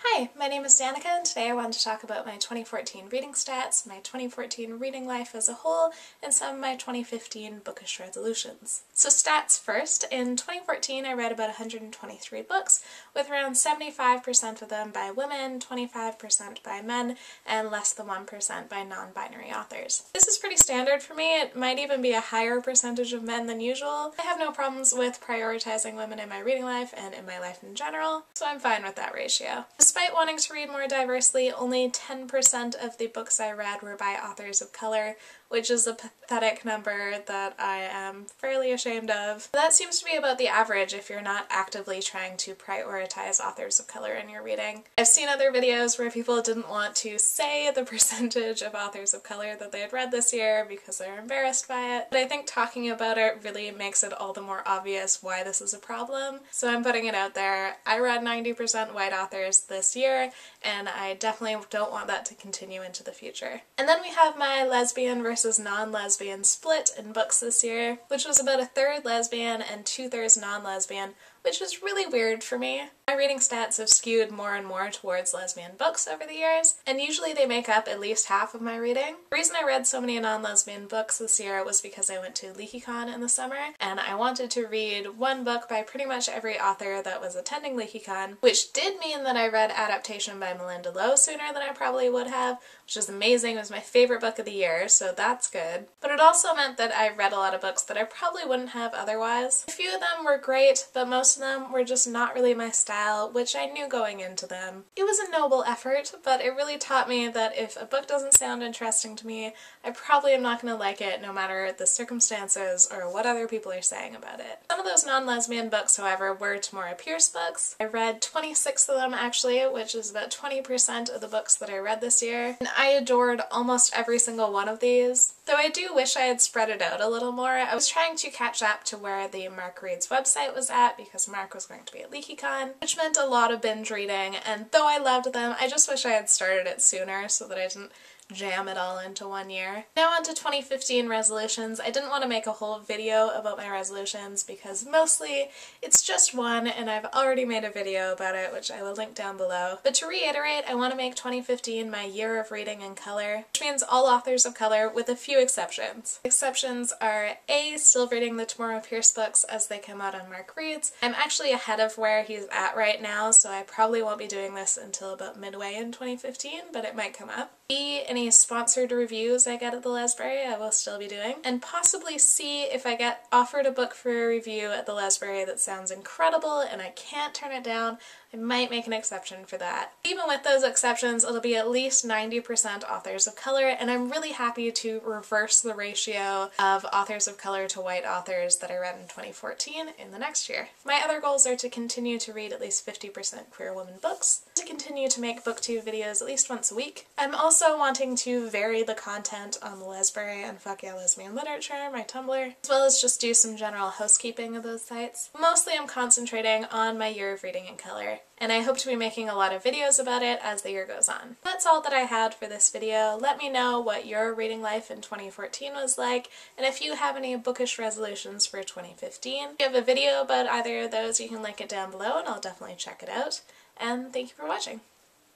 Hi, my name is Danica and today I wanted to talk about my 2014 reading stats, my 2014 reading life as a whole, and some of my 2015 bookish resolutions. So stats first. In 2014 I read about 123 books, with around 75% of them by women, 25% by men, and less than 1% by non-binary authors. This is pretty standard for me. It might even be a higher percentage of men than usual. I have no problems with prioritizing women in my reading life and in my life in general, so I'm fine with that ratio. Despite wanting to read more diversely, only 10% of the books I read were by authors of color, which is a pathetic number that I am fairly ashamed of. That seems to be about the average if you're not actively trying to prioritize authors of color in your reading. I've seen other videos where people didn't want to say the percentage of authors of color that they had read this year because they're embarrassed by it, but I think talking about it really makes it all the more obvious why this is a problem, so I'm putting it out there. I read 90% white authors this year, and I definitely don't want that to continue into the future. And then we have my lesbian versus non-lesbian split in books this year, which was about a third lesbian and 2/3 non-lesbian, which was really weird for me. My reading stats have skewed more and more towards lesbian books over the years, and usually they make up at least half of my reading. The reason I read so many non-lesbian books this year was because I went to LeakyCon in the summer, and I wanted to read one book by pretty much every author that was attending LeakyCon, which did mean that I read Adaptation by Melinda Lowe sooner than I probably would have, which is amazing. It was my favorite book of the year, so that's good. But it also meant that I read a lot of books that I probably wouldn't have otherwise. A few of them were great, but most of them were just not really my style, which I knew going into them. It was a noble effort, but it really taught me that if a book doesn't sound interesting to me, I probably am not going to like it no matter the circumstances or what other people are saying about it. Some of those non-lesbian books, however, were Tamora Pierce books. I read 26 of them actually, which is about 20% of the books that I read this year, and I adored almost every single one of these. Though I do wish I had spread it out a little more. I was trying to catch up to where the Mark Reed's website was at because Mark was going to be at LeakyCon, which meant a lot of binge reading, and though I loved them, I just wish I had started it sooner so that I didn't jam it all into one year. Now on to 2015 resolutions. I didn't want to make a whole video about my resolutions because mostly it's just one and I've already made a video about it, which I will link down below. But to reiterate, I want to make 2015 my year of reading in color, which means all authors of color with a few exceptions. Exceptions are A, still reading the Tamora Pierce books as they come out on Mark Reed's. I'm actually ahead of where he's at right now, so I probably won't be doing this until about midway in 2015, but it might come up. B, any sponsored reviews I get at the Lesbury I will still be doing. And possibly C, if I get offered a book for a review at the Lesbury that sounds incredible and I can't turn it down, I might make an exception for that. Even with those exceptions, it'll be at least 90% authors of color, and I'm really happy to reverse the ratio of authors of color to white authors that I read in 2014 in the next year. My other goals are to continue to read at least 50% queer women books, to continue to make booktube videos at least once a week. I'm also wanting to vary the content on the Lesbury and Fuck Yeah Lesbian Literature, my Tumblr, as well as just do some general housekeeping of those sites. Mostly I'm concentrating on my year of reading in color, and I hope to be making a lot of videos about it as the year goes on. That's all that I had for this video. Let me know what your reading life in 2014 was like, and if you have any bookish resolutions for 2015. If you have a video about either of those, you can link it down below and I'll definitely check it out. And thank you for watching.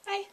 Bye!